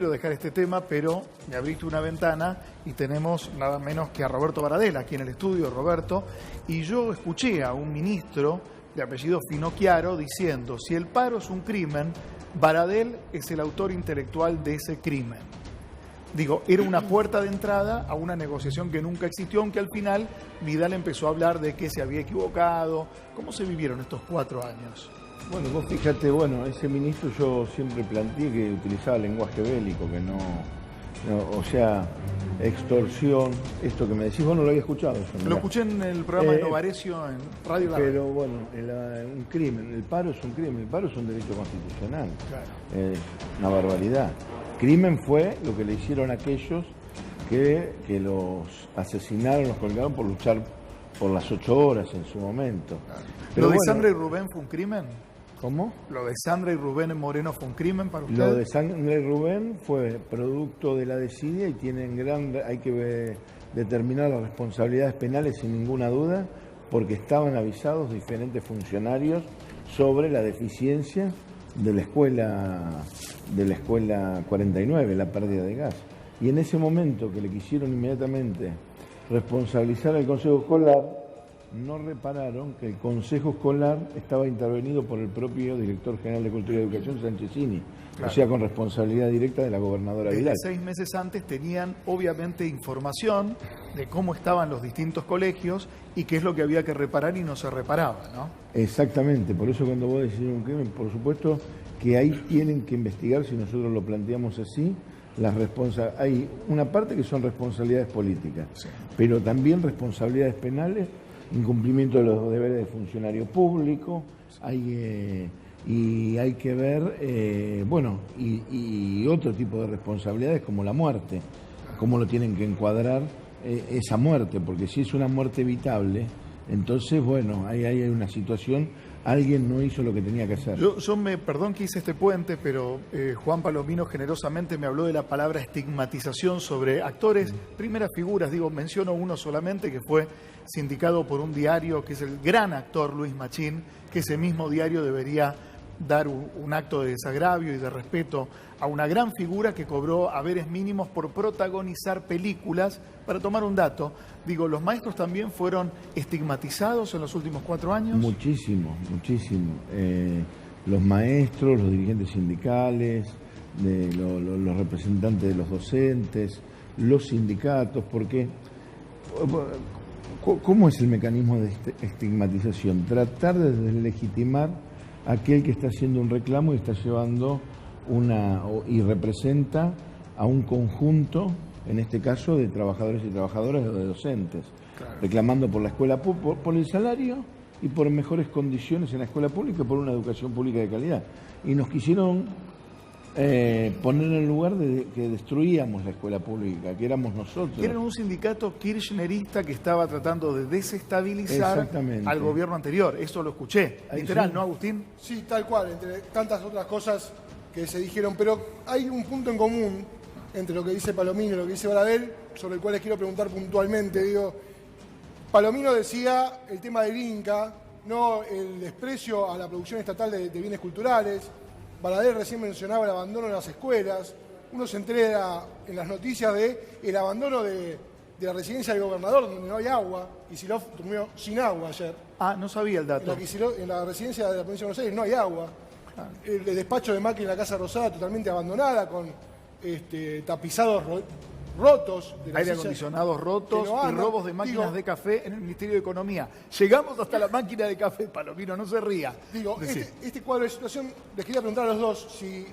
Quiero dejar este tema, pero me abriste una ventana y tenemos nada menos que a Roberto Baradel aquí en el estudio, Roberto, y yo escuché a un ministro de apellido Finocchiaro diciendo: si el paro es un crimen, Baradel es el autor intelectual de ese crimen. Digo, era una puerta de entrada a una negociación que nunca existió, aunque al final Vidal empezó a hablar de que se había equivocado. ¿Cómo se vivieron estos 4 años? Bueno, vos fíjate, ese ministro yo siempre planteé que utilizaba lenguaje bélico, que no, o sea, extorsión, esto que me decís, vos no lo había escuchado. Lo escuché en el programa de Novarecio en Radio La Red. Pero bueno, un crimen, el paro es un crimen, el paro es un derecho constitucional, claro. Una barbaridad. Crimen fue lo que le hicieron a aquellos que los asesinaron, los colgaron por luchar por las 8 horas en su momento. Claro. Pero ¿Lo de Sandra y Rubén fue un crimen? ¿Cómo? ¿Lo de Sandra y Rubén Moreno fue un crimen para usted? Lo de Sandra y Rubén fue producto de la desidia y hay que determinar las responsabilidades penales sin ninguna duda, porque estaban avisados diferentes funcionarios sobre la deficiencia de la escuela 49, la pérdida de gas. Y en ese momento que le quisieron inmediatamente responsabilizar al Consejo Escolar, no repararon que el Consejo Escolar estaba intervenido por el propio Director General de Cultura y Educación, Sanchezini, claro. O sea, con responsabilidad directa de la gobernadora Vidal. 6 meses antes tenían, obviamente, información de cómo estaban los distintos colegios y qué es lo que había que reparar y no se reparaba, ¿no? Exactamente, por eso cuando vos decís un crimen, por supuesto que ahí tienen que investigar, si nosotros lo planteamos así, hay una parte que son responsabilidades políticas, sí, pero también responsabilidades penales, incumplimiento de los deberes de funcionario público, y hay que ver, y otro tipo de responsabilidades como la muerte, cómo lo tienen que encuadrar esa muerte, porque si es una muerte evitable, entonces, ahí hay una situación, alguien no hizo lo que tenía que hacer. Perdón que hice este puente, pero Juan Palomino generosamente me habló de la palabra estigmatización sobre actores, primeras figuras, menciono uno solamente, que fue sindicado por un diario, que es el gran actor Luis Machín, que ese mismo diario debería dar un acto de desagravio y de respeto a una gran figura que cobró haberes mínimos por protagonizar películas. Para tomar un dato, ¿los maestros también fueron estigmatizados en los últimos 4 años? Muchísimo. Los maestros, los dirigentes sindicales, los representantes de los docentes, los sindicatos, porque ¿cómo es el mecanismo de estigmatización? Tratar de deslegitimar a aquel que está haciendo un reclamo y está llevando y representa a un conjunto, en este caso de trabajadores y trabajadoras o de docentes, claro, reclamando por la escuela, por el salario y por mejores condiciones en la escuela pública y por una educación pública de calidad. Y nos quisieron poner en el lugar de que destruíamos la escuela pública, que éramos nosotros. Era un sindicato kirchnerista que estaba tratando de desestabilizar al gobierno anterior. Eso lo escuché. Literal, sí. ¿No, Agustín? Sí, tal cual, entre tantas otras cosas que se dijeron. Pero hay un punto en común entre lo que dice Palomino y lo que dice Baradel, sobre el cual les quiero preguntar puntualmente. Palomino decía el tema del Inca, no el desprecio a la producción estatal de bienes culturales. Baradel recién mencionaba el abandono de las escuelas. Uno se entera en las noticias del abandono de la residencia del gobernador, donde no hay agua. Kicillof durmió sin agua ayer. Ah, no sabía el dato. En la residencia de la provincia de Buenos Aires no hay agua. El despacho de Macri en la Casa Rosada totalmente abandonada, con tapizados rotos. Aire acondicionados rotos y robos de máquinas de café en el Ministerio de Economía. Llegamos hasta la máquina de café, Palomino, no se ría. Este cuadro de situación, les quería preguntar a los dos si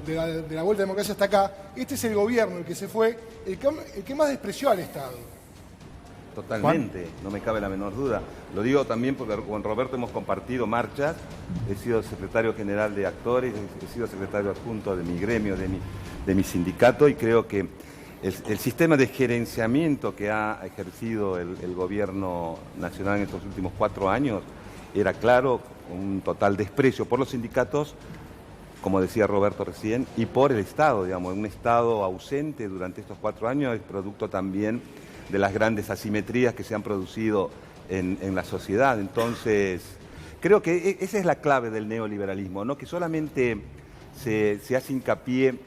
de la vuelta a la democracia hasta acá, este es el gobierno, el que se fue, el que más despreció al Estado. Totalmente, no me cabe la menor duda. Lo digo también porque con Roberto hemos compartido marchas, he sido secretario general de actores, he sido secretario adjunto de mi gremio, de mi sindicato, y creo que el sistema de gerenciamiento que ha ejercido el gobierno nacional en estos últimos 4 años era claro, un total desprecio por los sindicatos, como decía Roberto recién, y por el Estado, un Estado ausente durante estos 4 años es producto también de las grandes asimetrías que se han producido en la sociedad. Entonces, creo que esa es la clave del neoliberalismo, ¿no? Que solamente se hace hincapié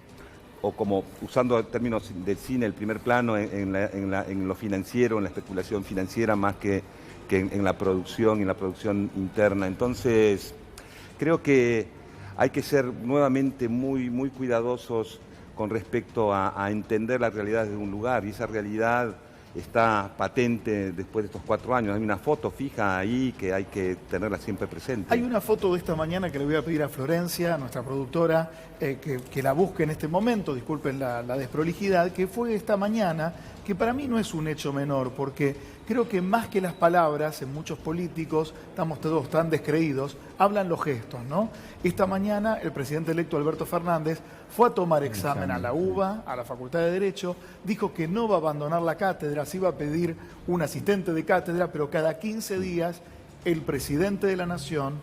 o como usando términos del cine, el primer plano en lo financiero, en la especulación financiera, más que en la producción y en la producción interna. Entonces, creo que hay que ser nuevamente muy, muy cuidadosos con respecto a entender la realidad de un lugar, y esa realidad está patente después de estos 4 años. Hay una foto fija ahí que hay que tenerla siempre presente. Hay una foto de esta mañana que le voy a pedir a Florencia, nuestra productora, que la busque en este momento, disculpen la desprolijidad, que fue esta mañana, que para mí no es un hecho menor, porque creo que más que las palabras, en muchos políticos, estamos todos tan descreídos, hablan los gestos, ¿no? Esta mañana el presidente electo Alberto Fernández fue a tomar examen a la UBA, a la Facultad de Derecho, dijo que no va a abandonar la cátedra, se iba a pedir un asistente de cátedra, pero cada 15 días el presidente de la Nación,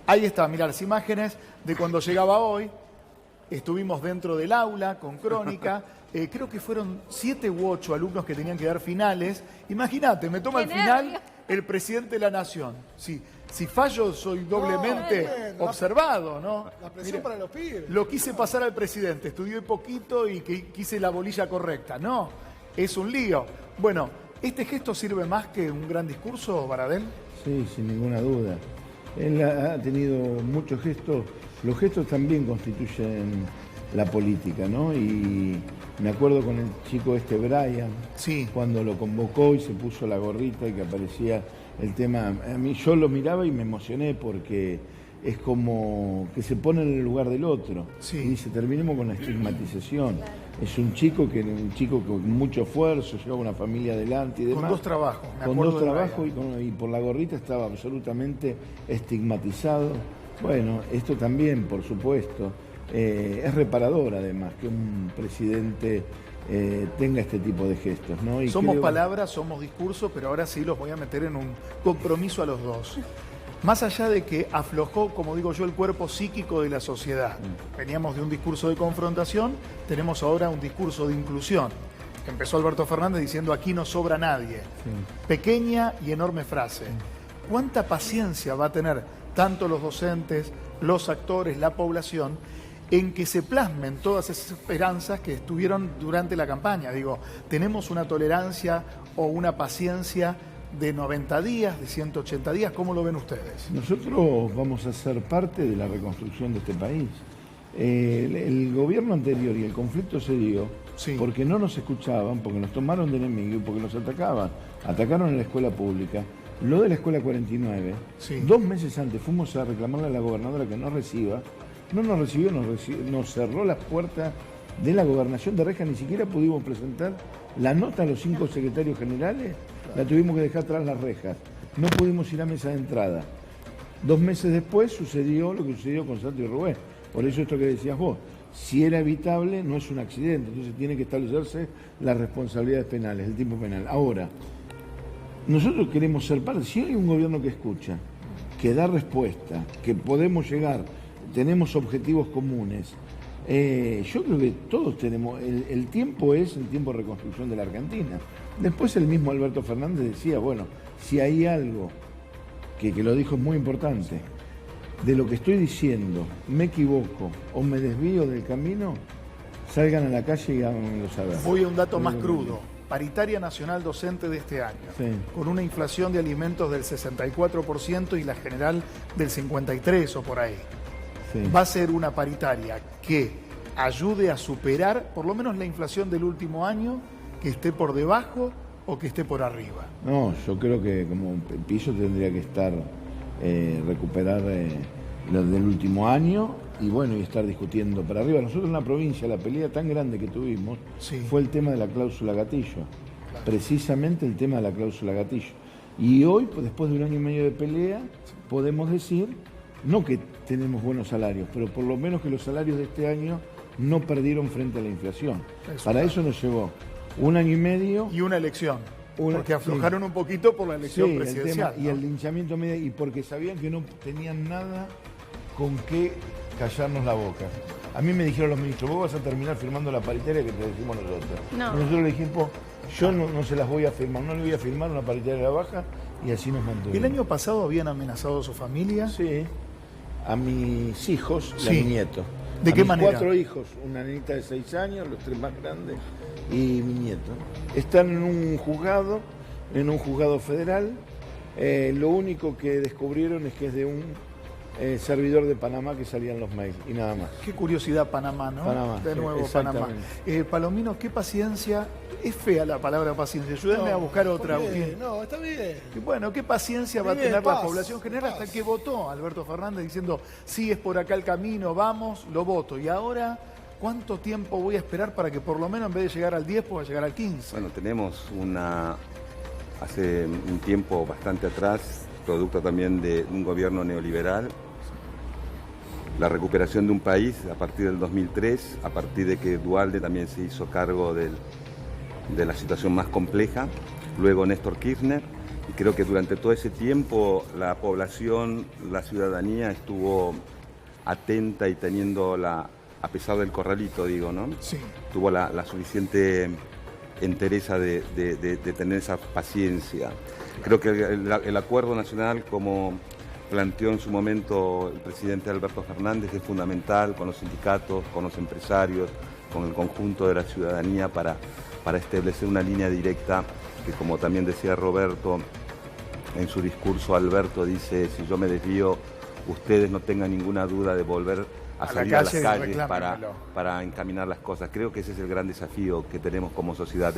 ahí está, mirá las imágenes de cuando llegaba hoy, estuvimos dentro del aula con Crónica, creo que fueron 7 u 8 alumnos que tenían que dar finales. Imagínate, me toma el final el presidente de la Nación. Si fallo soy doblemente observado, ¿no? La presión para los pibes. Lo quise pasar al presidente, estudié poquito y que quise la bolilla correcta. No, es un lío. Bueno, ¿este gesto sirve más que un gran discurso, Baradel? Sí, sin ninguna duda. Él ha tenido muchos gestos. Los gestos también constituyen la política, ¿no? Y me acuerdo con el chico Brian, sí, cuando lo convocó y se puso la gorrita y que aparecía el tema. A mí yo lo miraba y me emocioné porque es como que se pone en el lugar del otro. Sí. Y dice, terminemos con la estigmatización. Es un chico con mucho esfuerzo, lleva una familia adelante y demás. Con 2 trabajos. Con 2 trabajos y por la gorrita estaba absolutamente estigmatizado. Bueno, esto también, por supuesto, es reparador además que un presidente tenga este tipo de gestos, ¿no? Y somos palabras, somos discursos, pero ahora sí los voy a meter en un compromiso a los dos. Más allá de que aflojó, como digo yo, el cuerpo psíquico de la sociedad. Veníamos de un discurso de confrontación, tenemos ahora un discurso de inclusión. Empezó Alberto Fernández diciendo aquí no sobra nadie. Sí. Pequeña y enorme frase. ¿Cuánta paciencia va a tener tanto los docentes, los actores, la población, en que se plasmen todas esas esperanzas que estuvieron durante la campaña? Digo, tenemos una tolerancia o una paciencia de 90 días, de 180 días, ¿cómo lo ven ustedes? Nosotros vamos a ser parte de la reconstrucción de este país. El gobierno anterior y el conflicto se dio porque no nos escuchaban, porque nos tomaron de enemigo y porque nos atacaban. Atacaron en la escuela pública. Lo de la escuela 49, 2 meses antes fuimos a reclamarle a la gobernadora que nos reciba. No nos recibió, nos cerró las puertas de la gobernación de Reja, ni siquiera pudimos presentar la nota a los 5 secretarios generales, la tuvimos que dejar tras las rejas. No pudimos ir a mesa de entrada. 2 meses después sucedió lo que sucedió con Santo y Rubén. Por eso esto que decías vos, si era evitable, no es un accidente, entonces tiene que establecerse las responsabilidades penales, el tipo penal. Ahora, nosotros queremos ser parte. Si hay un gobierno que escucha, que da respuesta, que podemos llegar, tenemos objetivos comunes, yo creo que todos tenemos, el tiempo es el tiempo de reconstrucción de la Argentina. Después el mismo Alberto Fernández decía, bueno, si hay algo que lo dijo es muy importante, de lo que estoy diciendo, me equivoco o me desvío del camino, salgan a la calle y háganmelo saber. Voy a un dato más crudo. Paritaria nacional docente de este año, con una inflación de alimentos del 64% y la general del 53% o por ahí. Va a ser una paritaria que ayude a superar por lo menos la inflación del último año, que esté por debajo o que esté por arriba. No, yo creo que como piso tendría que estar, recuperar lo del último año y bueno, y estar discutiendo para arriba. Nosotros en la provincia, la pelea tan grande que tuvimos fue el tema de la cláusula gatillo, precisamente el tema de la cláusula gatillo. Y hoy, pues, después de 1 año y medio de pelea, podemos decir, no que tenemos buenos salarios, pero por lo menos que los salarios de este año no perdieron frente a la inflación. Para eso nos llevó 1 año y medio. Y una elección. Porque aflojaron un poquito por la elección presidencial. El tema, ¿no? Y el linchamiento medio, y porque sabían que no tenían nada con qué callarnos la boca. A mí me dijeron los ministros, vos vas a terminar firmando la paritaria que te decimos nosotros. No. Y nosotros le dijimos, yo no se las voy a firmar, no le voy a firmar una paritaria de la baja, y así nos mantuvimos. ¿El año pasado habían amenazado a su familia? Sí, a mis hijos y a mi nieto. ¿De qué manera? 4 hijos, una niñita de 6 años, los 3 más grandes, y mi nieto. Están en un juzgado federal. Lo único que descubrieron es que es de un servidor de Panamá que salían los mails, y nada más. Qué curiosidad Panamá, ¿no? Panamá, de nuevo sí, Panamá. Palomino, qué paciencia. Es fea la palabra paciencia. Ayúdenme a buscar otra. No, está bien. Y bueno, qué paciencia va a tener la población general hasta que votó Alberto Fernández diciendo, sí, es por acá el camino, vamos, lo voto. Y ahora, ¿cuánto tiempo voy a esperar para que por lo menos en vez de llegar al 10 pueda llegar al 15? Bueno, tenemos hace un tiempo bastante atrás, producto también de un gobierno neoliberal, la recuperación de un país a partir del 2003, a partir de que Duhalde también se hizo cargo de la situación más compleja, luego Néstor Kirchner, y creo que durante todo ese tiempo la población, la ciudadanía estuvo atenta y teniendo a pesar del corralito, digo, ¿no? Sí. Tuvo la suficiente entereza de tener esa paciencia. Creo que el acuerdo nacional, como planteó en su momento el presidente Alberto Fernández, es fundamental con los sindicatos, con los empresarios, con el conjunto de la ciudadanía para establecer una línea directa que, como también decía Roberto en su discurso, Alberto dice, si yo me desvío, ustedes no tengan ninguna duda de volver a salir a las calles para encaminar las cosas. Creo que ese es el gran desafío que tenemos como sociedad.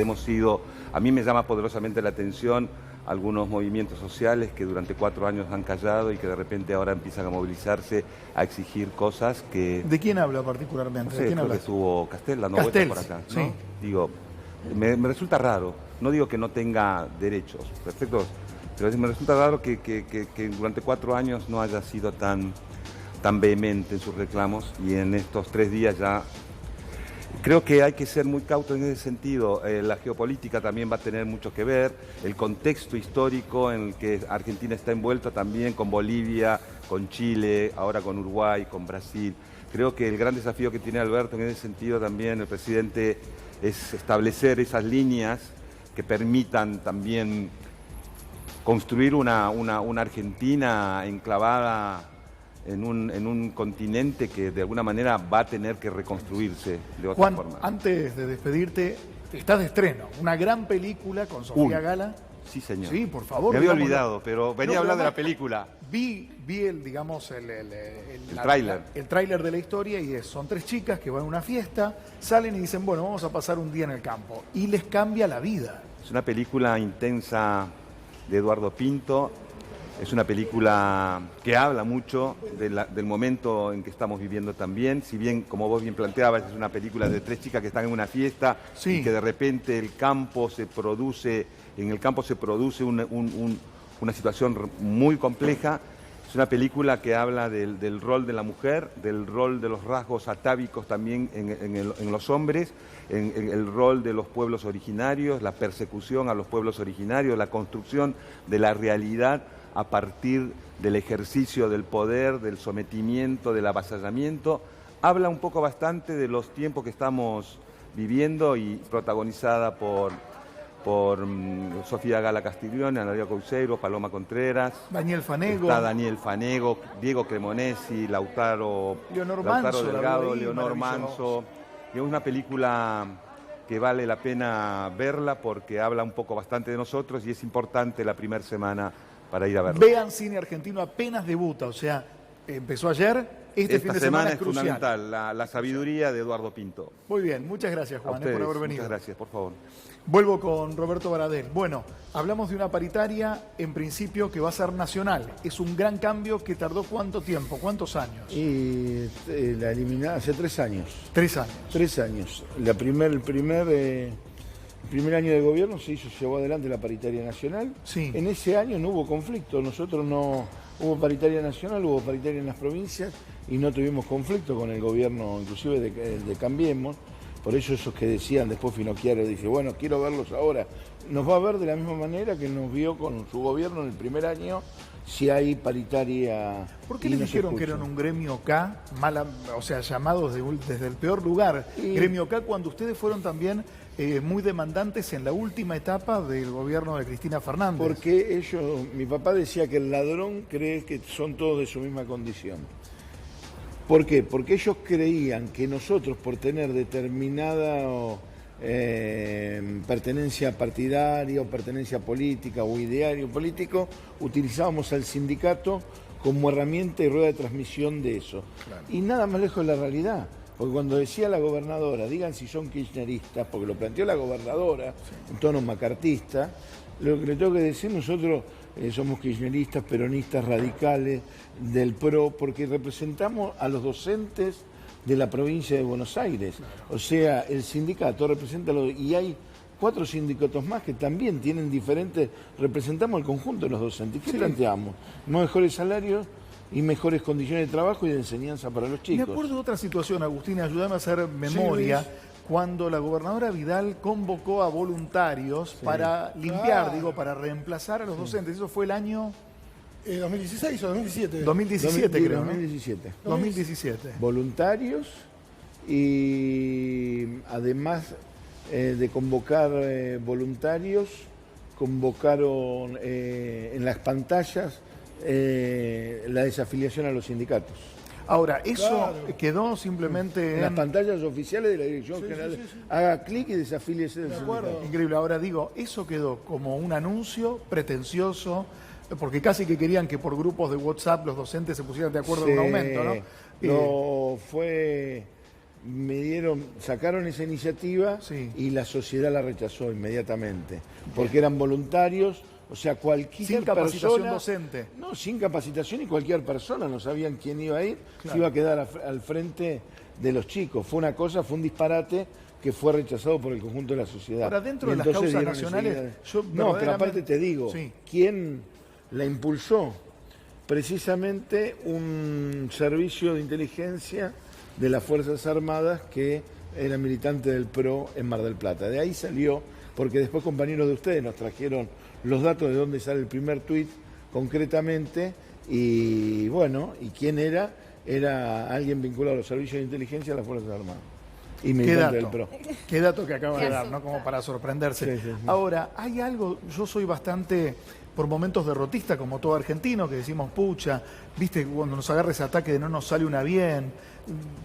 A mí me llama poderosamente la atención algunos movimientos sociales que durante 4 años han callado y que de repente ahora empiezan a movilizarse, a exigir cosas que... ¿De quién habla particularmente? No sé, ¿De quién creo habla? que estuvo Castel dando vueltas por acá, ¿no? Sí. Digo, me resulta raro, no digo que no tenga derechos perfectos, pero me resulta raro que durante 4 años no haya sido tan vehemente en sus reclamos y en estos 3 días ya... Creo que hay que ser muy cauto en ese sentido. La geopolítica también va a tener mucho que ver, el contexto histórico en el que Argentina está envuelta también con Bolivia, con Chile, ahora con Uruguay, con Brasil. Creo que el gran desafío que tiene Alberto en ese sentido también, el presidente, es establecer esas líneas que permitan también construir una Argentina enclavada en un continente que de alguna manera va a tener que reconstruirse de otra forma. Antes de despedirte, estás de estreno, una gran película con Sofía Gala. Sí, señor. Sí, por favor. Me había olvidado, pero venía a hablar de la película. Vi el tráiler. El tráiler de la historia y son 3 chicas que van a una fiesta, salen y dicen, bueno, vamos a pasar un día en el campo. Y les cambia la vida. Es una película intensa de Eduardo Pinto. Es una película que habla mucho del momento en que estamos viviendo también. Si bien, como vos bien planteabas, es una película de 3 chicas que están en una fiesta y que de repente en el campo se produce una situación muy compleja. Es una película que habla del rol de la mujer, del rol de los rasgos atávicos también en los hombres, en el rol de los pueblos originarios, la persecución a los pueblos originarios, la construcción de la realidad a partir del ejercicio del poder, del sometimiento, del avasallamiento. Habla un poco bastante de los tiempos que estamos viviendo y protagonizada por Sofía Gala Castiglione, Analia Couceiro, Paloma Contreras, Daniel Fanego, está Daniel Fanego, Diego Cremonesi, Lautaro Delgado, Leonor Manso. Y es una película que vale la pena verla porque habla un poco bastante de nosotros y es importante la primera semana para ir a verla. Vean cine argentino, apenas debuta, o sea, empezó ayer, este fin de semana es crucial. Fundamental, la sabiduría de Eduardo Pinto. Muy bien, muchas gracias Juan por haber venido. Muchas gracias, por favor. Vuelvo con Roberto Baradel. Bueno, hablamos de una paritaria en principio que va a ser nacional. Es un gran cambio que tardó ¿cuánto tiempo? ¿Cuántos años? Y la eliminada hace 3 años. 3 años. 3 años. El primer año de gobierno se llevó adelante la paritaria nacional. Sí. En ese año no hubo conflicto. Nosotros no hubo paritaria nacional, hubo paritaria en las provincias y no tuvimos conflicto con el gobierno, inclusive de Cambiemos. Por eso esos que decían después Finocchiaro dice, bueno, quiero verlos ahora. Nos va a ver de la misma manera que nos vio con su gobierno en el primer año, si hay paritaria. ¿Por qué les dijeron que eran un gremio K, llamados desde el peor lugar? Gremio K, cuando ustedes fueron también muy demandantes en la última etapa del gobierno de Cristina Fernández. Porque mi papá decía que el ladrón cree que son todos de su misma condición. ¿Por qué? Porque ellos creían que nosotros, por tener determinada pertenencia partidaria o pertenencia política o ideario político, utilizábamos al sindicato como herramienta y rueda de transmisión de eso. Claro. Y nada más lejos de la realidad. Porque cuando decía la gobernadora, digan si son kirchneristas, porque lo planteó la gobernadora en tono macartista, lo que le tengo que decir, nosotros somos kirchneristas, peronistas, radicales, del PRO, porque representamos a los docentes de la provincia de Buenos Aires. Claro. O sea, el sindicato representa y hay 4 sindicatos más que también tienen diferentes, representamos el conjunto de los docentes. ¿Qué planteamos? Mejores salarios y mejores condiciones de trabajo y de enseñanza para los chicos. Me acuerdo de otra situación, Agustín, ayúdame a hacer memoria, cuando la gobernadora Vidal convocó a voluntarios para limpiar, para reemplazar a los docentes. Eso fue el año... 2016 o 2017. 2017 creo, 2017. ¿no? 2017. Voluntarios y además de convocar voluntarios, convocaron en las pantallas la desafiliación a los sindicatos. Ahora, eso quedó simplemente en las pantallas oficiales de la Dirección General. Sí. Haga clic y desafíliese del sindicato. Increíble. Ahora digo, eso quedó como un anuncio pretencioso, porque casi que querían que por grupos de WhatsApp los docentes se pusieran de acuerdo en un aumento, ¿no? No, sacaron esa iniciativa y la sociedad la rechazó inmediatamente, porque eran voluntarios. O sea, cualquier persona... Sin capacitación docente. No, sin capacitación, y cualquier persona, no sabían quién iba a ir, se iba a quedar al frente de los chicos. Fue un disparate que fue rechazado por el conjunto de la sociedad. Ahora, dentro de las causas nacionales... No, pero aparte te digo, ¿quién la impulsó? Precisamente un servicio de inteligencia de las Fuerzas Armadas que era militante del PRO en Mar del Plata. De ahí salió, porque después compañeros de ustedes nos trajeron los datos de dónde sale el primer tuit concretamente, y bueno, ¿y quién era? Era alguien vinculado a los servicios de inteligencia de las Fuerzas Armadas. Y militante del PRO. Qué dato que acaba de dar, ¿no? Como para sorprenderse. Sí. Ahora, hay algo, yo soy bastante, por momentos derrotista, como todo argentino, que decimos, pucha, viste, cuando nos agarra ese ataque de no nos sale una bien,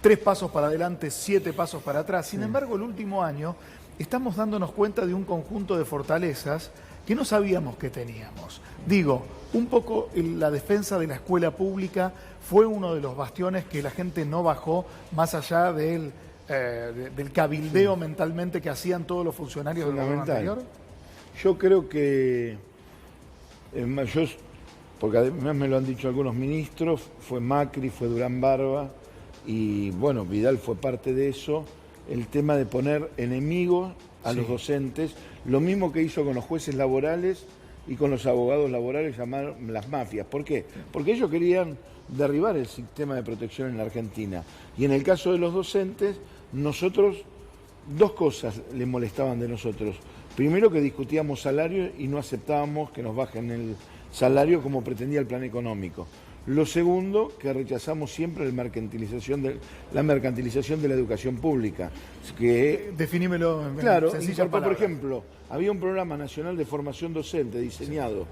3 pasos para adelante, 7 pasos para atrás. Sin embargo, el último año estamos dándonos cuenta de un conjunto de fortalezas que no sabíamos que teníamos. Digo, un poco la defensa de la escuela pública fue uno de los bastiones que la gente no bajó más allá del cabildeo mentalmente que hacían todos los funcionarios del gobierno anterior. Yo creo que, porque además me lo han dicho algunos ministros, fue Macri, fue Durán Barba, y bueno, Vidal fue parte de eso, el tema de poner enemigos a los docentes, lo mismo que hizo con los jueces laborales y con los abogados laborales, llamar las mafias. ¿Por qué? Porque ellos querían derribar el sistema de protección en la Argentina. Y en el caso de los docentes, nosotros, 2 cosas le molestaban de nosotros. Primero, que discutíamos salario y no aceptábamos que nos bajen el salario como pretendía el plan económico. Lo segundo, que rechazamos siempre la mercantilización de la educación pública. Definímelo en sencillas palabras. Por ejemplo, había un programa nacional de formación docente diseñado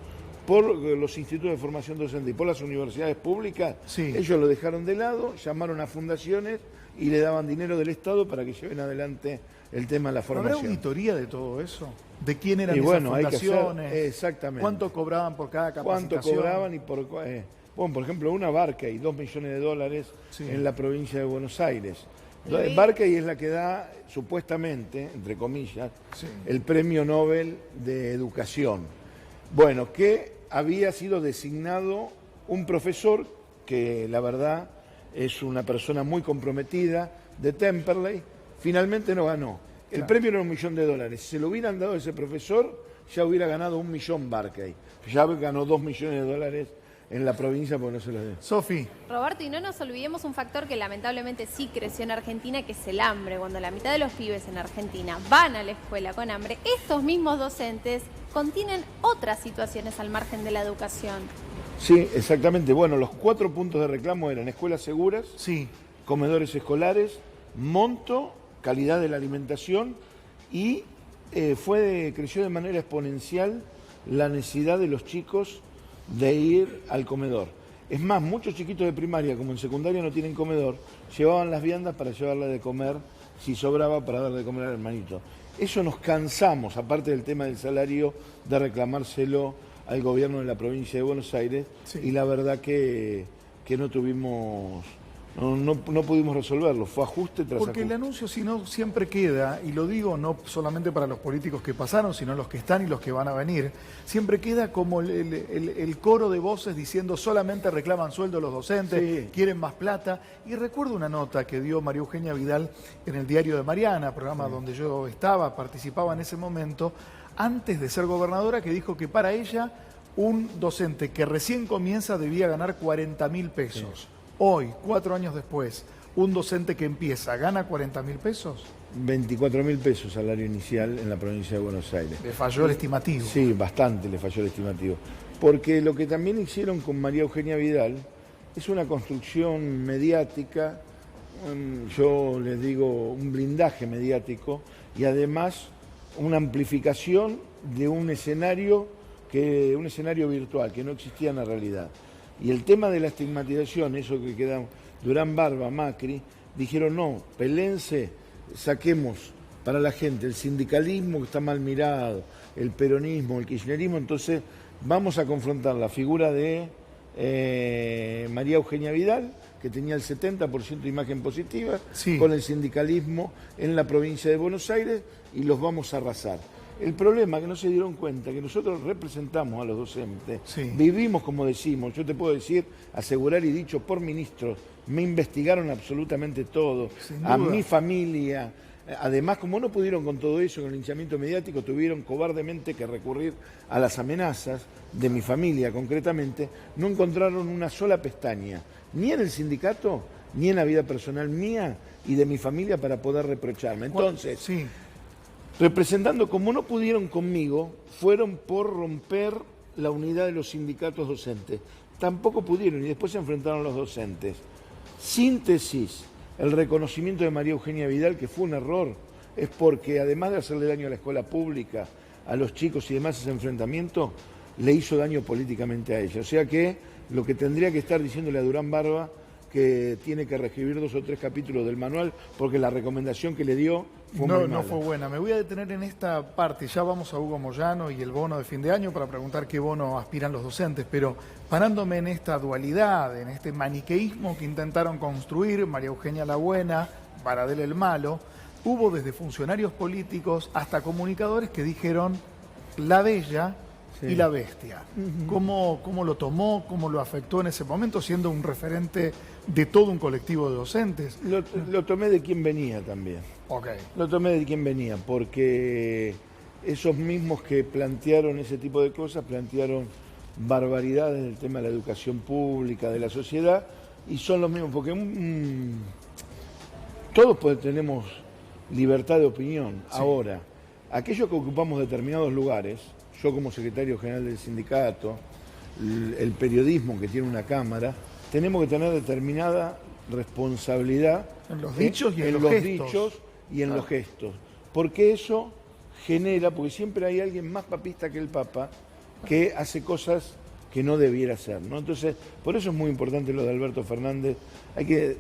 por los institutos de formación docente y por las universidades públicas. Ellos lo dejaron de lado, llamaron a fundaciones y le daban dinero del Estado para que lleven adelante el tema de la formación. ¿Habrá auditoría de todo eso? ¿De quién eran esas fundaciones? Exactamente. ¿Cuánto cobraban por cada capacitación? ¿Cuánto cobraban y por por ejemplo, una Barclay, $2 millones en la provincia de Buenos Aires. Barclay es la que da, supuestamente, entre comillas, el premio Nobel de Educación. Bueno, que había sido designado un profesor que, la verdad, es una persona muy comprometida, de Temperley, finalmente no ganó. El premio era $1 millón. Si se lo hubieran dado a ese profesor, ya hubiera ganado $1 millón Barclay. Ya ganó $2 millones en la provincia porque no se lo dio. Sofi. Roberto, y no nos olvidemos un factor que lamentablemente sí creció en Argentina, que es el hambre. Cuando la mitad de los pibes en Argentina van a la escuela con hambre, estos mismos docentes contienen otras situaciones al margen de la educación. Sí, exactamente. Bueno, los 4 puntos de reclamo eran escuelas seguras, comedores escolares, monto, calidad de la alimentación y creció de manera exponencial la necesidad de los chicos de ir al comedor. Es más, muchos chiquitos de primaria, como en secundaria no tienen comedor, llevaban las viandas para llevarle de comer, si sobraba, para darle de comer al hermanito. Eso nos cansamos, aparte del tema del salario, de reclamárselo al gobierno de la provincia de Buenos Aires, Sí. y la verdad que no tuvimos... No pudimos resolverlo, fue ajuste tras Porque el ajuste. anuncio, si no, siempre queda, y lo digo no solamente para los políticos que pasaron, sino los que están y los que van a venir, siempre queda como el coro de voces diciendo solamente reclaman sueldo los docentes, Sí. quieren más plata. Y recuerdo una nota que dio María Eugenia Vidal en el Diario de Mariana, programa donde yo participaba en ese momento, antes de ser gobernadora, que dijo que para ella un docente que recién comienza debía ganar 40.000 pesos. Hoy, 4 años después, un docente que empieza gana 40.000 pesos. 24.000 pesos salario inicial en la provincia de Buenos Aires. Le falló el estimativo. Sí, bastante le falló el estimativo. Porque lo que también hicieron con María Eugenia Vidal es una construcción mediática, yo les digo un blindaje mediático, y además una amplificación de un escenario virtual que no existía en la realidad. Y el tema de la estigmatización, eso que queda Durán Barba, Macri, dijeron no, pelense, saquemos para la gente el sindicalismo que está mal mirado, el peronismo, el kirchnerismo, entonces vamos a confrontar la figura de María Eugenia Vidal, que tenía el 70% de imagen positiva, Sí. con el sindicalismo en la provincia de Buenos Aires, y los vamos a arrasar. El problema es que no se dieron cuenta que nosotros representamos a los docentes, Sí. vivimos como decimos, yo te puedo decir, asegurar y dicho por ministros, me investigaron absolutamente todo, Sin a duda. mi familia. Además, como no pudieron con todo eso, con el linchamiento mediático, tuvieron cobardemente que recurrir a las amenazas de mi familia concretamente, no encontraron una sola pestaña, ni en el sindicato, ni en la vida personal mía y de mi familia para poder reprocharme. Entonces, Sí. representando, como no pudieron conmigo, fueron por romper la unidad de los sindicatos docentes. Tampoco pudieron y después se enfrentaron los docentes. Síntesis, el reconocimiento de María Eugenia Vidal, que fue un error, es porque además de hacerle daño a la escuela pública, a los chicos y demás, ese enfrentamiento le hizo daño políticamente a ella. O sea que lo que tendría que estar diciéndole a Durán Barba, que tiene que reescribir 2 o 3 capítulos del manual, porque la recomendación que le dio fue muy No mala. fue buena. Me voy a detener en esta parte. Ya vamos a Hugo Moyano y el bono de fin de año para preguntar qué bono aspiran los docentes, pero parándome en esta dualidad, en este maniqueísmo que intentaron construir María Eugenia la buena, Baradel el malo, hubo desde funcionarios políticos hasta comunicadores que dijeron la bella y la bestia. ¿Cómo lo tomó? ¿Cómo lo afectó en ese momento, siendo un referente de todo un colectivo de docentes? Lo tomé de quien venía también. Ok. Lo tomé de quien venía, porque esos mismos que plantearon ese tipo de cosas, plantearon barbaridades en el tema de la educación pública, de la sociedad, y son los mismos, porque todos tenemos libertad de opinión. Sí. Ahora, aquellos que ocupamos determinados lugares, yo como secretario general del sindicato, el periodismo que tiene una cámara, tenemos que tener determinada responsabilidad En los dichos y en los los gestos. dichos y en los gestos. Porque eso genera, porque siempre hay alguien más papista que el Papa que hace cosas que no debiera hacer, ¿no? Entonces, por eso es muy importante lo de Alberto Fernández. Hay que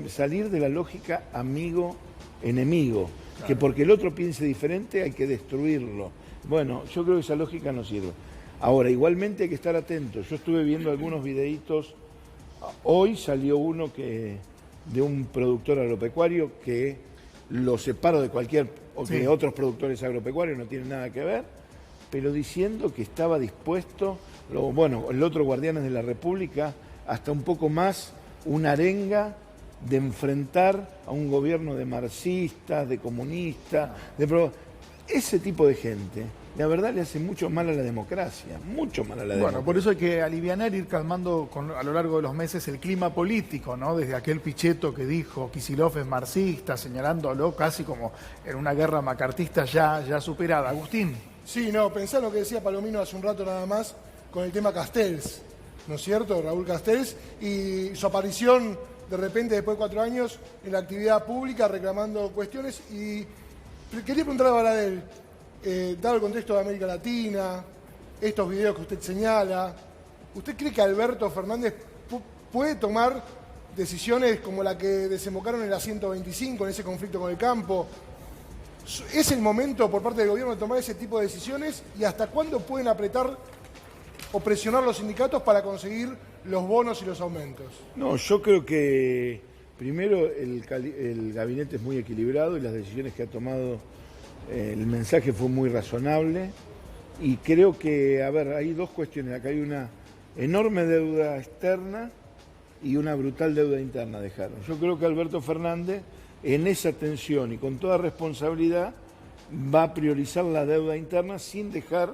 salir de la lógica amigo-enemigo, que porque el otro piense diferente hay que destruirlo. Bueno, yo creo que esa lógica no sirve. Ahora, igualmente hay que estar atentos. Yo estuve viendo algunos videitos. Hoy salió uno de un productor agropecuario que lo separo de cualquier, o que Sí. otros productores agropecuarios no tienen nada que ver, pero diciendo que estaba dispuesto, el otro Guardianes de la República, hasta un poco más una arenga de enfrentar a un gobierno de marxistas, de comunistas, ese tipo de gente, la verdad le hace mucho mal a la democracia, mucho mal a la democracia. Bueno, por eso hay que alivianar, ir calmando a lo largo de los meses el clima político, ¿no? Desde aquel Pichetto que dijo Kicillof es marxista, señalándolo casi como en una guerra macartista ya superada. Agustín. Sí, no, pensá en lo que decía Palomino hace un rato nada más con el tema Castells, ¿no es cierto? Raúl Castells y su aparición de repente después de 4 años en la actividad pública reclamando cuestiones. Y quería preguntarle a Baradel, dado el contexto de América Latina, estos videos que usted señala, ¿usted cree que Alberto Fernández puede tomar decisiones como la que desembocaron en la 125, en ese conflicto con el campo. ¿Es el momento por parte del gobierno de tomar ese tipo de decisiones? ¿Y hasta cuándo pueden apretar o presionar los sindicatos para conseguir los bonos y los aumentos? No, yo creo que primero el gabinete es muy equilibrado y las decisiones que ha tomado, el mensaje fue muy razonable. Y creo que, a ver, hay dos cuestiones. Acá hay una enorme deuda externa y una brutal deuda interna dejaron. Yo creo que Alberto Fernández, en esa tensión y con toda responsabilidad, va a priorizar la deuda interna sin dejar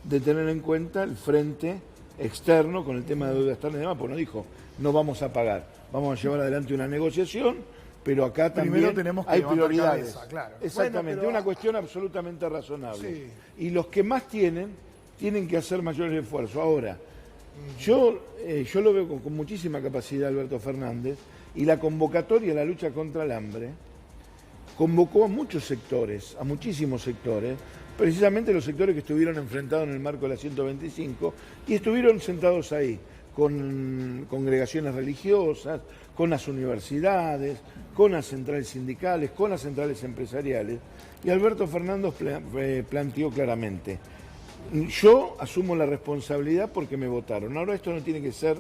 de tener en cuenta el frente externo con el tema de deuda externa y demás, porque no dijo, no vamos a pagar, vamos a llevar adelante una negociación, pero acá también tenemos que hay levantar prioridades. cabeza, claro. Exactamente, Bueno, pero... una cuestión absolutamente razonable. Sí. Y los que más tienen que hacer mayores esfuerzos. Ahora, yo lo veo con muchísima capacidad Alberto Fernández, y la convocatoria a la lucha contra el hambre convocó a muchos sectores, a muchísimos sectores, precisamente los sectores que estuvieron enfrentados en el marco de la 125 y estuvieron sentados ahí, con congregaciones religiosas, con las universidades, con las centrales sindicales, con las centrales empresariales. Y Alberto Fernández planteó claramente, yo asumo la responsabilidad porque me votaron. Ahora esto no tiene que ser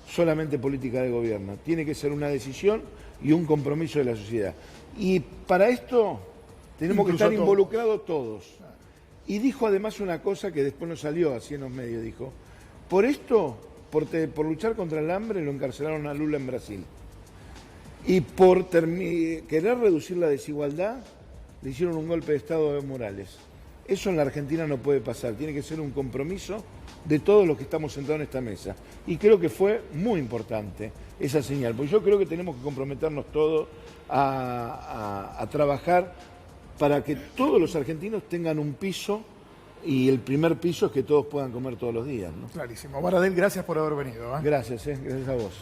solamente política de gobierno, tiene que ser una decisión y un compromiso de la sociedad. Y para esto tenemos Incluso que estar todos. involucrados todos. Y dijo además una cosa que después no salió así en los medios, dijo, por esto, por luchar contra el hambre, lo encarcelaron a Lula en Brasil. Y por querer reducir la desigualdad, le hicieron un golpe de Estado a Evo Morales. Eso en la Argentina no puede pasar, tiene que ser un compromiso de todos los que estamos sentados en esta mesa. Y creo que fue muy importante esa señal, porque yo creo que tenemos que comprometernos todos a trabajar para que todos los argentinos tengan un piso, y el primer piso es que todos puedan comer todos los días, ¿no? Clarísimo. Baradel, gracias por haber venido. Gracias a vos.